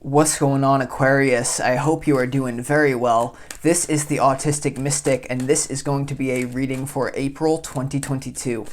What's going on, Aquarius? I hope you are doing very well. This is the Autistic Mystic, and this is going to be a reading for April 2022.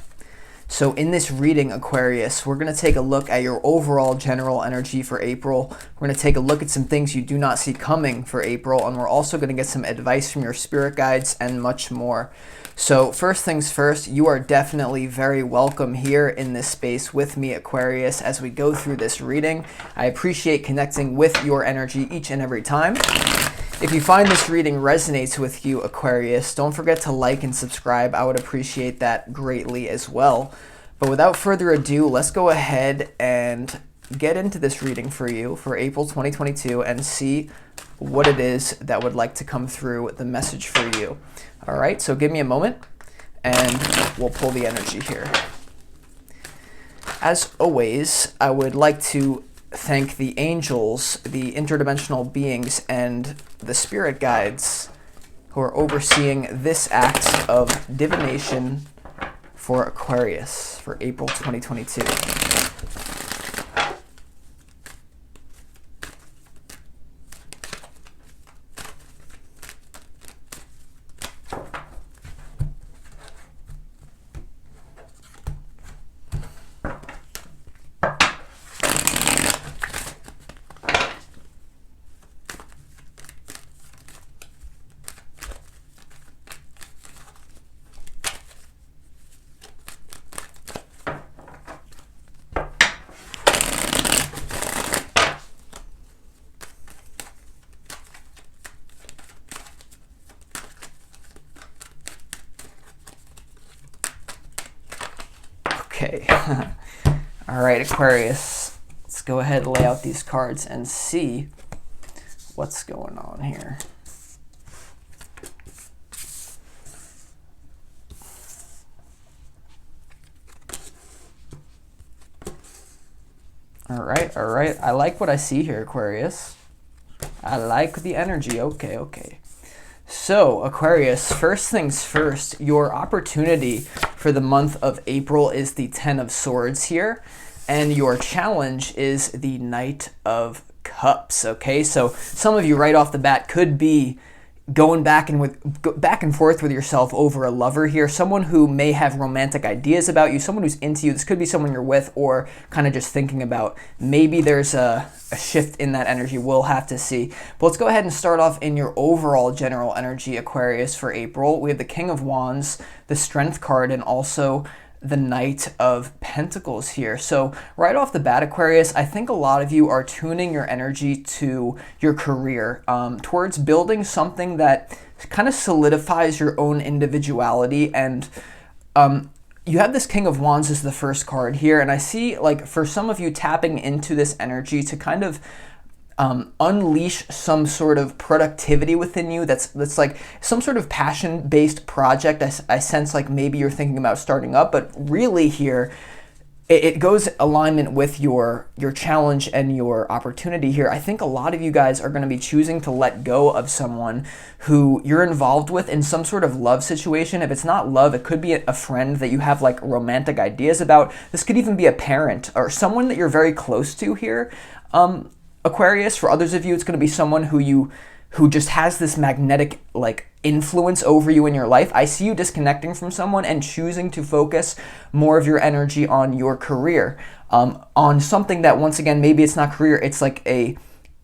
So in this reading, Aquarius, we're going to take a look at your overall general energy for April. We're going to take a look at some things you do not see coming for April, and we're also going to get some advice from your spirit guides and much more. So first things first, you are definitely very welcome here in this space with me, Aquarius, as we go through this reading. I appreciate connecting with your energy each and every time. If you find this reading resonates with you, Aquarius, don't forget to like and subscribe. I would appreciate that greatly as well. But without further ado, let's go ahead and get into this reading for you for April 2022 and see what it is that would like to come through the message for you. All right, so give me a moment and we'll pull the energy here. As always, I would like to thank the angels, the interdimensional beings, and the spirit guides who are overseeing this act of divination for Aquarius for April 2022. Okay. All right, Aquarius, let's go ahead and lay out these cards and see what's going on here. All right. I like what I see here, Aquarius. I like the energy. Okay. So, Aquarius, first things first, your opportunity for the month of April is the Ten of Swords here, and your challenge is the Knight of Cups, okay? So, some of you right off the bat could be going back and forth with yourself over a lover here, someone who may have romantic ideas about you, someone who's into you. This could be someone you're with or kind of just thinking about. Maybe there's a shift in that energy. We'll have to see. But let's go ahead and start off in your overall general energy, Aquarius, for April. We have the King of Wands, the Strength card, and also the Knight of Pentacles here. So right off the bat, Aquarius, I think a lot of you are tuning your energy to your career, towards building something that kind of solidifies your own individuality. And you have this King of Wands as the first card here, and I see, like, for some of you tapping into this energy to kind of unleash some sort of productivity within you that's like some sort of passion-based project. I sense like maybe you're thinking about starting up, but really here it goes alignment with your challenge and your opportunity here. I think a lot of you guys are going to be choosing to let go of someone who you're involved with in some sort of love situation. If it's not love, it could be a friend that you have like romantic ideas about. This could even be a parent or someone that you're very close to here. Aquarius, for others of you, it's going to be someone who just has this magnetic like influence over you in your life. I see you disconnecting from someone and choosing to focus more of your energy on your career, on something that, once again, maybe it's not career, it's like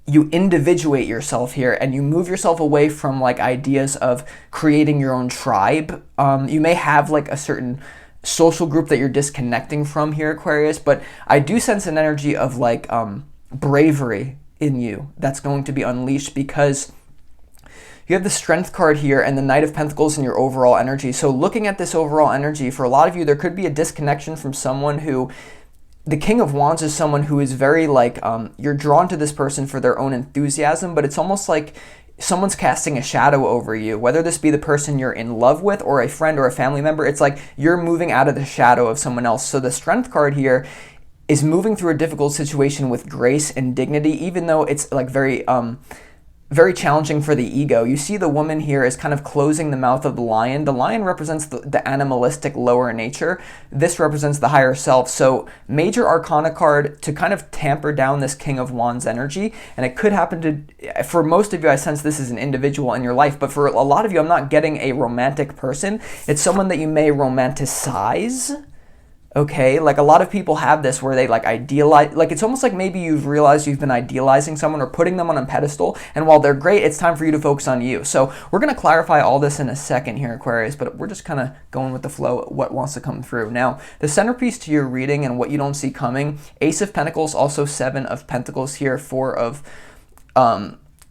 you individuate yourself here and you move yourself away from like ideas of creating your own tribe. You may have like a certain social group that you're disconnecting from here, Aquarius, but I do sense an energy of like bravery in you that's going to be unleashed because you have the Strength card here and the Knight of Pentacles in your overall energy. So looking at this overall energy, for a lot of you, there could be a disconnection from someone who, the King of Wands is someone who is very like, you're drawn to this person for their own enthusiasm, but it's almost like someone's casting a shadow over you, whether this be the person you're in love with or a friend or a family member. It's like you're moving out of the shadow of someone else. So the Strength card here is moving through a difficult situation with grace and dignity, even though it's like very very challenging for the ego. You see the woman here is kind of closing the mouth of the lion. The lion represents the animalistic lower nature. This represents the higher self. So major arcana card to kind of tamper down this King of Wands energy. And it could happen to, for most of you, I sense this is an individual in your life, but for a lot of you, I'm not getting a romantic person. It's someone that you may romanticize. Okay, like a lot of people have this where they like idealize, like it's almost like maybe you've realized you've been idealizing someone or putting them on a pedestal, and while they're great, it's time for you to focus on you. So we're going to clarify all this in a second here, Aquarius, but we're just kind of going with the flow, what wants to come through. Now, the centerpiece to your reading and what you don't see coming, Ace of Pentacles, also Seven of Pentacles here, Four of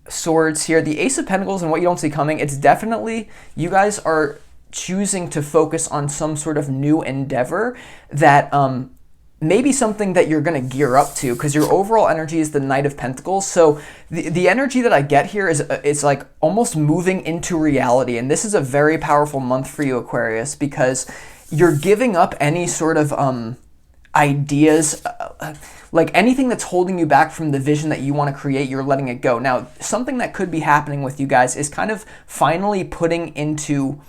Swords here. The Ace of Pentacles and what you don't see coming, it's definitely, you guys are choosing to focus on some sort of new endeavor that maybe something that you're going to gear up to, because your overall energy is the Knight of Pentacles. So the energy that I get here is it's like almost moving into reality. And this is a very powerful month for you, Aquarius, because you're giving up any sort of ideas, like anything that's holding you back from the vision that you want to create, you're letting it go. Now, something that could be happening with you guys is kind of finally putting into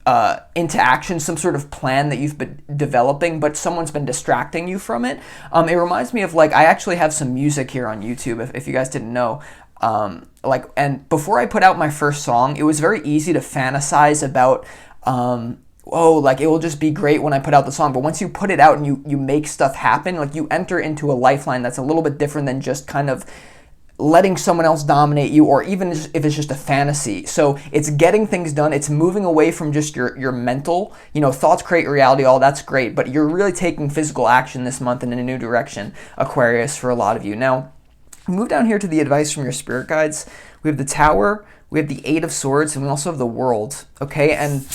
action some sort of plan that you've been developing, but someone's been distracting you from it. It reminds me of, like, I actually have some music here on YouTube, if you guys didn't know. And before I put out my first song, it was very easy to fantasize about, like it will just be great when I put out the song. But once you put it out and you make stuff happen, like you enter into a lifeline that's a little bit different than just kind of letting someone else dominate you, or even if it's just a fantasy. So it's getting things done. It's moving away from just your mental, thoughts create reality, all that's great, but you're really taking physical action this month in a new direction, Aquarius, for a lot of you. Now, move down here to the advice from your spirit guides. We have the Tower, we have the Eight of Swords, and we also have the World, okay? And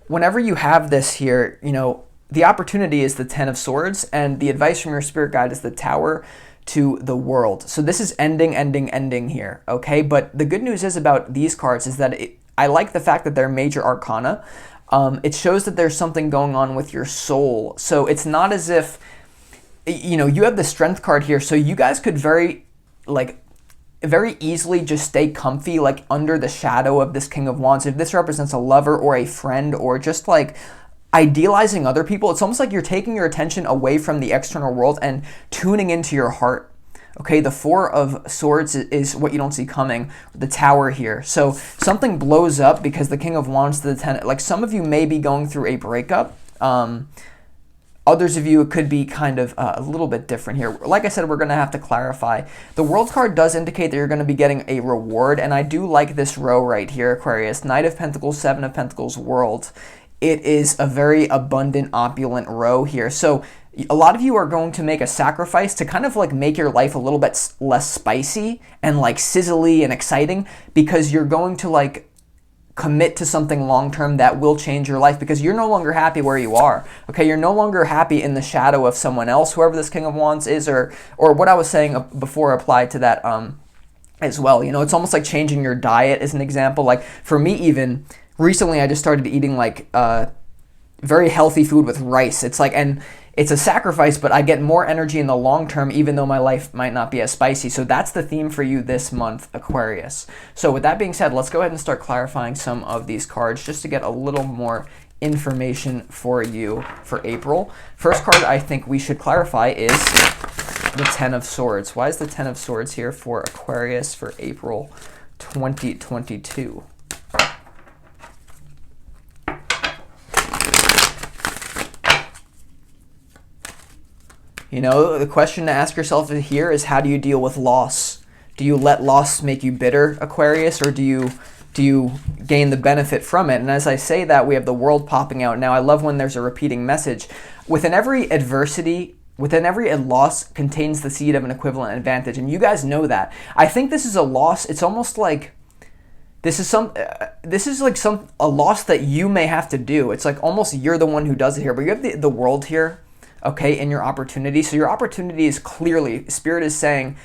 whenever you have this here, the opportunity is the Ten of Swords, and the advice from your spirit guide is the Tower to the World. So this is ending here, okay? But the good news is about these cards is that I like the fact that they're major arcana. It shows that there's something going on with your soul. So it's not as if, you have the Strength card here, so you guys could very easily just stay comfy, like under the shadow of this King of Wands. If this represents a lover or a friend or just like idealizing other people, it's almost like you're taking your attention away from the external world and tuning into your heart. Okay, the Four of Swords is what you don't see coming, the Tower here. So something blows up because the King of Wands to the Ten, like some of you may be going through a breakup. Others of you, it could be kind of a little bit different here. Like I said, we're going to have to clarify. The World card does indicate that you're going to be getting a reward, and I do like this row right here, Aquarius. Knight of Pentacles, Seven of Pentacles, World. It is a very abundant, opulent row here. So a lot of you are going to make a sacrifice to kind of like make your life a little bit less spicy and like sizzly and exciting, because you're going to like commit to something long-term that will change your life, because you're no longer happy where you are. Okay, you're no longer happy in the shadow of someone else, whoever this King of Wands is, or what I was saying before applied to that as well. It's almost like changing your diet as an example. Like for me, even recently, I just started eating like very healthy food with rice. It's like, and it's a sacrifice, but I get more energy in the long term, even though my life might not be as spicy. So that's the theme for you this month, Aquarius. So with that being said, let's go ahead and start clarifying some of these cards just to get a little more information for you for April. First card I think we should clarify is the Ten of Swords. Why is the Ten of Swords here for Aquarius for April 2022? The question to ask yourself here is, how do you deal with loss? Do you let loss make you bitter, Aquarius, or do you gain the benefit from it? And as I say that, we have the World popping out. Now, I love when there's a repeating message. Within every adversity, within every loss contains the seed of an equivalent advantage, and you guys know that. I think this is a loss. It's almost like this is a loss that you may have to do. It's like almost you're the one who does it here, but you have the World here, okay, in your opportunity. So your opportunity is clearly, Spirit is saying,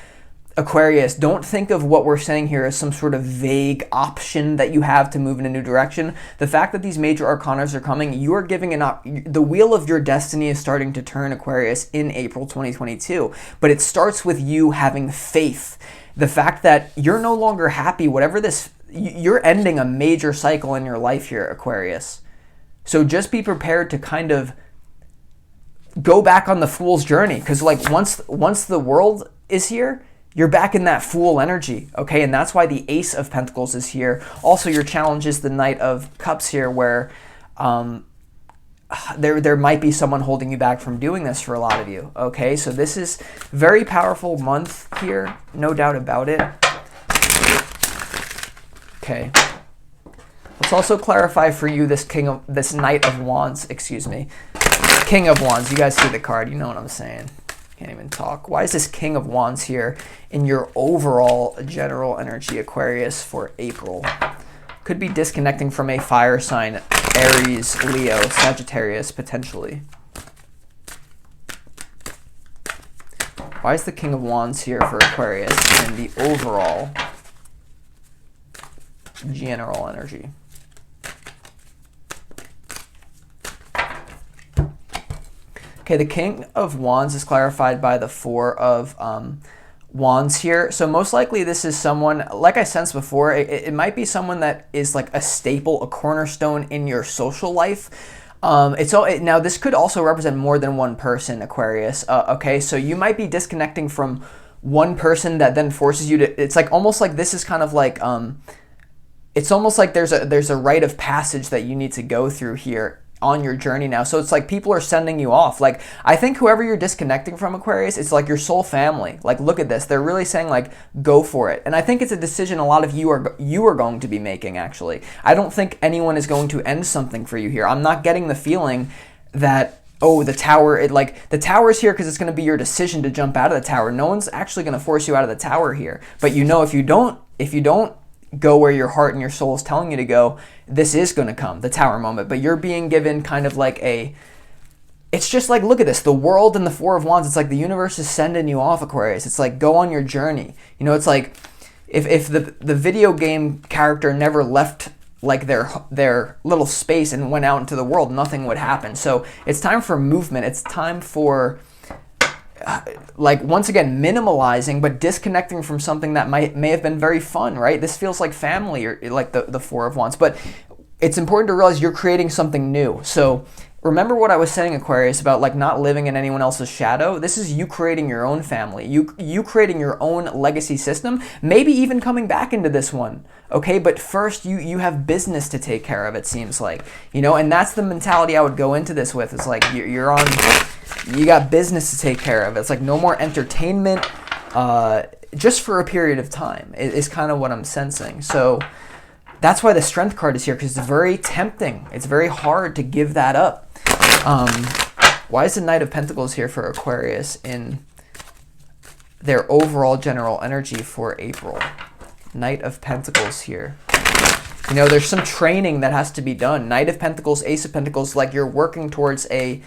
Aquarius, don't think of what we're saying here as some sort of vague option that you have to move in a new direction. The fact that these major arcanas are coming, you are giving the wheel of your destiny is starting to turn, Aquarius, in April 2022. But it starts with you having faith the fact that you're no longer happy, whatever this, you're ending a major cycle in your life here, Aquarius. So just be prepared to kind of go back on the fool's journey, because like once the world is here, you're back in that fool energy, okay? And that's why the Ace of Pentacles is here. Also, your challenge is the Knight of Cups here, where there might be someone holding you back from doing this for a lot of you, okay? So this is very powerful month here, no doubt about it. Okay. Let's also clarify for you this Knight of Wands, excuse me. King of Wands, you guys see the card, you know what I'm saying. Can't even talk. Why is this King of Wands here in your overall general energy, Aquarius, for April? Could be disconnecting from a fire sign, Aries, Leo, Sagittarius, potentially. Why is the King of Wands here for Aquarius in the overall general energy? Okay, the King of Wands is clarified by the Four of Wands here. So most likely this is someone, like I sensed before, it might be someone that is like a staple, a cornerstone in your social life. Now this could also represent more than one person, Aquarius. Okay, so you might be disconnecting from one person that then forces you to, it's like almost like this is kind of like, it's almost like there's a rite of passage that you need to go through here on your journey now. So it's like people are sending you off. Like, I think whoever you're disconnecting from, Aquarius, it's like your soul family. Like, look at this. They're really saying like, go for it. And I think it's a decision a lot of you are going to be making, actually. I don't think anyone is going to end something for you here. I'm not getting the feeling that, oh, the tower, the tower's here because it's going to be your decision to jump out of the tower. No one's actually going to force you out of the tower here. But you know, if you don't go where your heart and your soul is telling you to go, this is going to come, the tower moment. But you're being given kind of like it's just like, look at this, the world and the Four of Wands, it's like the universe is sending you off, Aquarius. It's like, go on your journey. You know, it's like if the video game character never left like their little space and went out into the world, nothing would happen. So it's time for movement. It's time for like, once again, minimalizing but disconnecting from something that may have been very fun, right? This feels like family, or like the Four of Wands, but it's important to realize you're creating something new. So remember what I was saying, Aquarius, about like not living in anyone else's shadow. This is you creating your own family, you creating your own legacy system, maybe even coming back into this one, okay? But first you have business to take care of, it seems like, you know, and that's the mentality I would go into this with. It's like you got business to take care of. It's like no more entertainment, just for a period of time is kind of what I'm sensing. So that's why the Strength card is here, because it's very tempting. It's very hard to give that up. Why is the Knight of Pentacles here for Aquarius in their overall general energy for April? Knight of Pentacles here. You know, there's some training that has to be done. Knight of Pentacles, Ace of Pentacles, like you're working towards a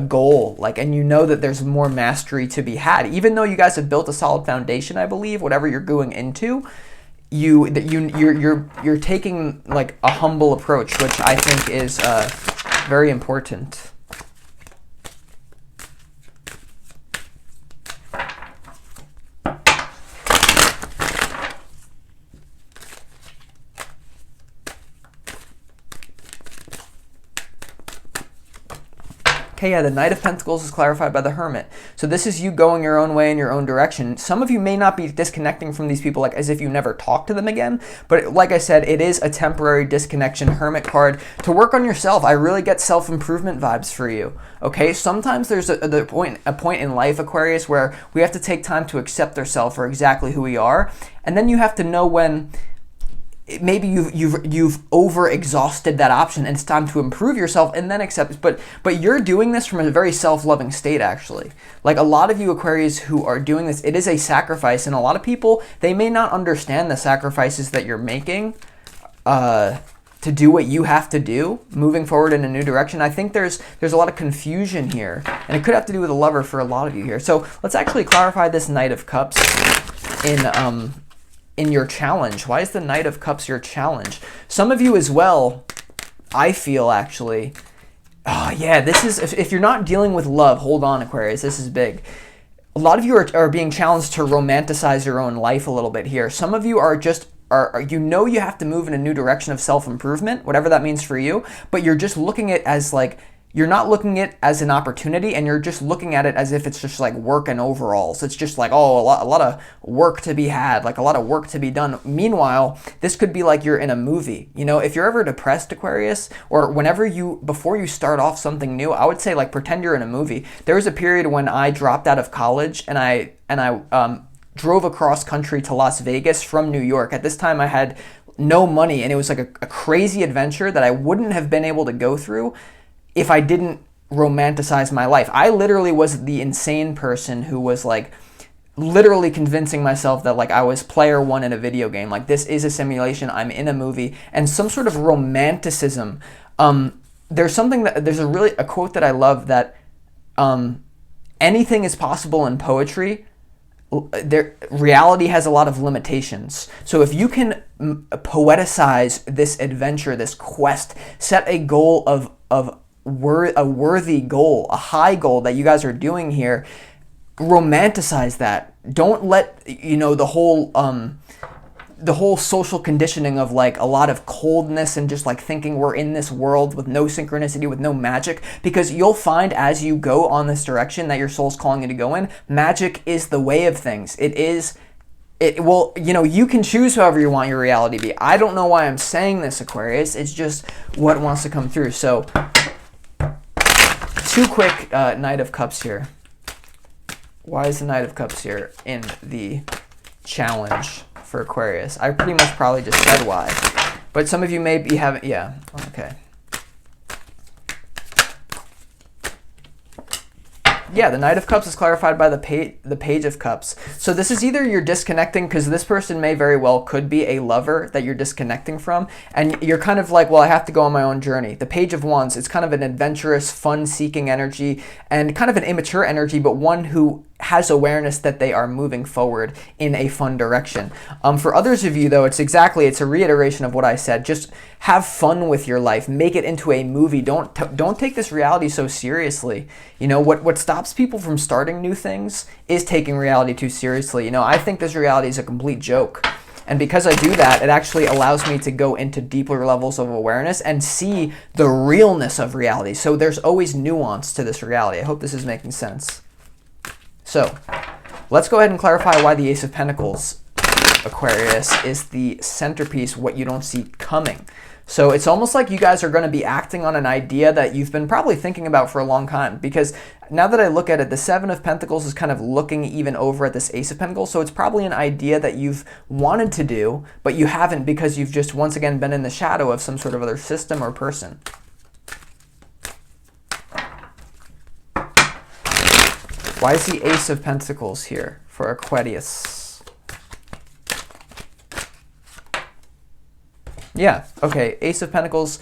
goal, like, and you know that there's more mastery to be had. Even though you guys have built a solid foundation, I believe, whatever you're going into, you're taking like a humble approach, which I think is very important. Okay, yeah, the Knight of Pentacles is clarified by the Hermit. So this is you going your own way in your own direction. Some of you may not be disconnecting from these people like as if you never talk to them again, but like I said, it is a temporary disconnection. Hermit card to work on yourself. I really get self-improvement vibes for you. Okay, sometimes there's a point in life, Aquarius, where we have to take time to accept ourselves for exactly who we are, and then you have to know when maybe you've over exhausted that option and it's time to improve yourself and then accept it. But you're doing this from a very self-loving state, actually. Like a lot of you Aquarius who are doing this, it is a sacrifice, and a lot of people, they may not understand the sacrifices that you're making to do what you have to do moving forward in a new direction. I think there's a lot of confusion here, and it could have to do with a lover for a lot of you here. So let's actually clarify this Knight of Cups in your challenge. Why is the Knight of Cups your challenge? Some of you as well, I feel actually, oh yeah, this is, if you're not dealing with love, hold on Aquarius, this is big. a lot of you are being challenged to romanticize your own life a little bit here. Some of you are just, you know you have to move in a new direction of self-improvement, whatever that means for you, but you're just looking at it as like, you're not looking at it as an opportunity, and you're just looking at it as if it's just like work and overalls. It's just like, oh, a lot of work to be had, like a lot of work to be done. Meanwhile, this could be like you're in a movie. You know, if you're ever depressed, Aquarius, or whenever before you start off something new, I would say like pretend you're in a movie. There was a period when I dropped out of college and I drove across country to Las Vegas from New York. At this time, I had no money, and it was like a crazy adventure that I wouldn't have been able to go through if I didn't romanticize my life. I literally was the insane person who was like literally convincing myself that like I was player one in a video game. Like, this is a simulation, I'm in a movie, and some sort of romanticism. There's a quote that I love that anything is possible in poetry. Reality has a lot of limitations. So if you can poeticize this adventure, this quest, set a goal of a worthy goal, a high goal that you guys are doing here, romanticize that. Don't let, you know, the whole social conditioning of like a lot of coldness and just like thinking we're in this world with no synchronicity, with no magic, because you'll find as you go on this direction that your soul's calling you to go in, magic is the way of things. It will, you know, you can choose however you want your reality to be. I don't know why I'm saying this, Aquarius. It's just what wants to come through. So, two quick Knight of Cups here. Why is the Knight of Cups here in the challenge for Aquarius? I pretty much probably just said why, but some of you may be having, yeah, okay. Yeah, the Knight of Cups is clarified by the Page of Cups. So this is either you're disconnecting, because this person may very well could be a lover that you're disconnecting from, and you're kind of like, well, I have to go on my own journey. The Page of Wands, it's kind of an adventurous, fun-seeking energy, and kind of an immature energy, but one who has awareness that they are moving forward in a fun direction. For others of you, though, it's a reiteration of what I said. Just have fun with your life. Make it into a movie. Don't take this reality so seriously. You know, what stops people from starting new things is taking reality too seriously. You know, I think this reality is a complete joke. And because I do that, it actually allows me to go into deeper levels of awareness and see the realness of reality. So there's always nuance to this reality. I hope this is making sense. So, let's go ahead and clarify why the Ace of Pentacles, Aquarius, is the centerpiece, what you don't see coming. So it's almost like you guys are going to be acting on an idea that you've been probably thinking about for a long time. Because now that I look at it, the Seven of Pentacles is kind of looking even over at this Ace of Pentacles. So it's probably an idea that you've wanted to do, but you haven't, because you've just once again been in the shadow of some sort of other system or person. Why is the Ace of Pentacles here for Aquarius? Yeah, okay, Ace of Pentacles,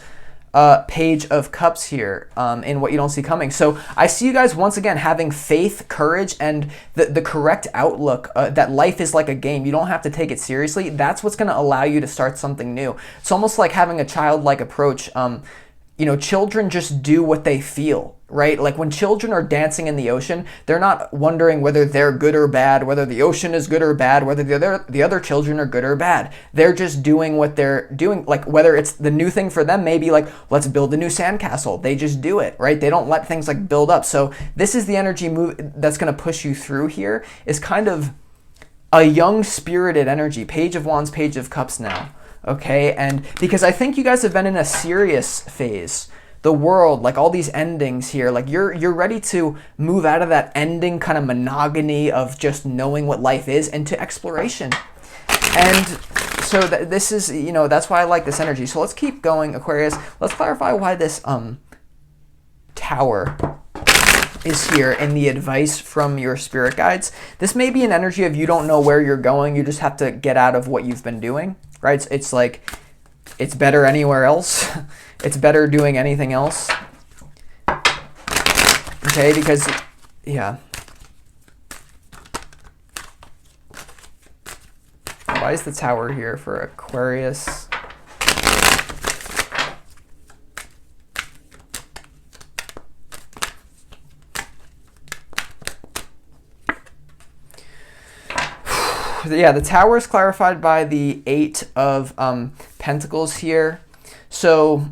Page of Cups here in what you don't see coming. So I see you guys once again having faith, courage, and the correct outlook that life is like a game. You don't have to take it seriously. That's what's going to allow you to start something new. It's almost like having a childlike approach. You know, children just do what they feel, right? Like when children are dancing in the ocean, they're not wondering whether they're good or bad, whether the ocean is good or bad, whether the other children are good or bad. They're just doing what they're doing. Like whether it's the new thing for them, maybe like, let's build a new sandcastle. They just do it, right? They don't let things like build up. So this is the energy move that's going to push you through here, is kind of a young spirited energy. Page of Wands, Page of Cups now. Okay, and because I think you guys have been in a serious phase. The world, like all these endings here, like you're ready to move out of that ending kind of monotony of just knowing what life is into exploration. And so this is, you know, that's why I like this energy. So let's keep going, Aquarius. Let's clarify why this Tower is here in the advice from your spirit guides. This may be an energy of you don't know where you're going. You just have to get out of what you've been doing. Right? It's like, it's better anywhere else. It's better doing anything else. Okay, because, yeah. Why is the Tower here for Aquarius? Yeah, the Tower is clarified by the Eight of Pentacles here. So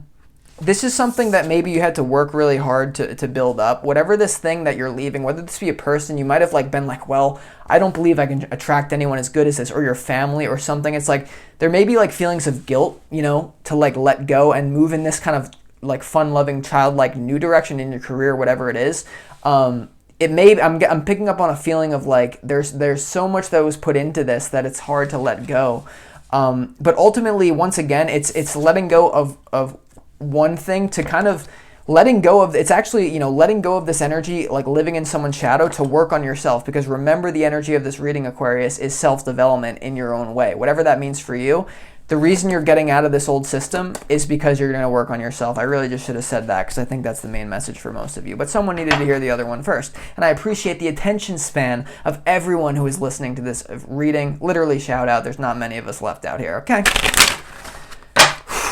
this is something that maybe you had to work really hard to build up. Whatever this thing that you're leaving, whether this be a person, you might have like been like, well, I don't believe I can attract anyone as good as this, or your family or something. It's like there may be like feelings of guilt, you know, to like let go and move in this kind of like fun-loving, childlike new direction in your career, whatever it is. It may, I'm picking up on a feeling of like there's so much that was put into this that it's hard to let go. But ultimately, once again, it's letting go of one thing to kind of letting go of, it's actually, you know, letting go of this energy, like living in someone's shadow, to work on yourself. Because remember, the energy of this reading, Aquarius, is self-development in your own way. Whatever that means for you, the reason you're getting out of this old system is because you're going to work on yourself. I really just should have said that, because I think that's the main message for most of you. But someone needed to hear the other one first. And I appreciate the attention span of everyone who is listening to this reading. Literally shout out. There's not many of us left out here, okay?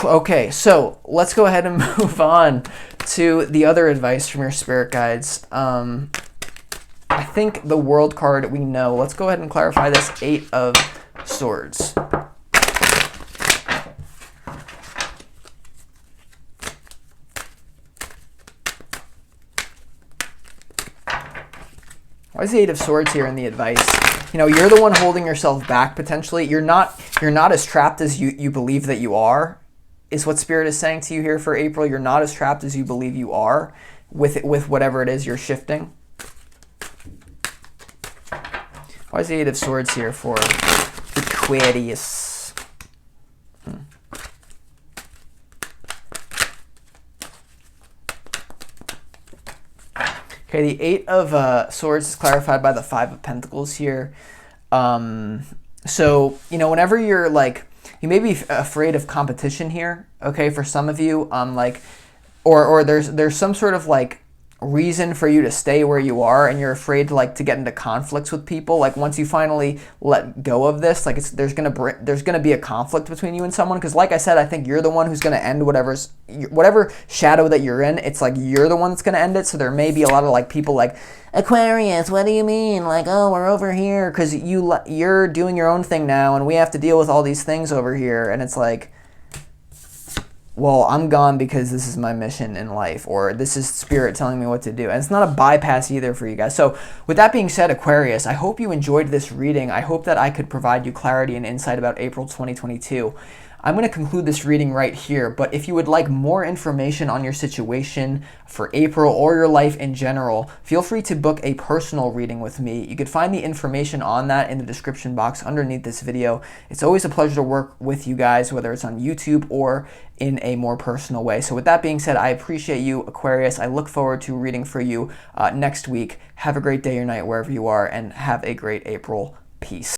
Okay, so let's go ahead and move on to the other advice from your spirit guides. I think the World card we know. Let's go ahead and clarify this Eight of Swords. Why is the Eight of Swords here in the advice? You know, you're the one holding yourself back potentially. You're not as trapped as you believe that you are, is what Spirit is saying to you here for April. You're not as trapped as you believe you are with whatever it is you're shifting. Why is the Eight of Swords here for Aquarius? Okay, the Eight of Swords is clarified by the Five of Pentacles here. So, you know, whenever you're like, you may be afraid of competition here, okay, for some of you, like, or there's some sort of like reason for you to stay where you are, and you're afraid to get into conflicts with people. Like once you finally let go of this, like there's gonna be a conflict between you and someone, because like I said, I think you're the one who's gonna end whatever shadow that you're in. It's like you're the one that's gonna end it. So there may be a lot of like people like, Aquarius, what do you mean? Like, oh, we're over here because you're doing your own thing now, and we have to deal with all these things over here. And it's like, well, I'm gone because this is my mission in life, or this is Spirit telling me what to do. And it's not a bypass either for you guys. So with that being said, Aquarius, I hope you enjoyed this reading. I hope that I could provide you clarity and insight about April 2022. I'm going to conclude this reading right here, but if you would like more information on your situation for April or your life in general, feel free to book a personal reading with me. You could find the information on that in the description box underneath this video. It's always a pleasure to work with you guys, whether it's on YouTube or in a more personal way. So with that being said, I appreciate you, Aquarius. I look forward to reading for you next week. Have a great day or night wherever you are, and have a great April. Peace.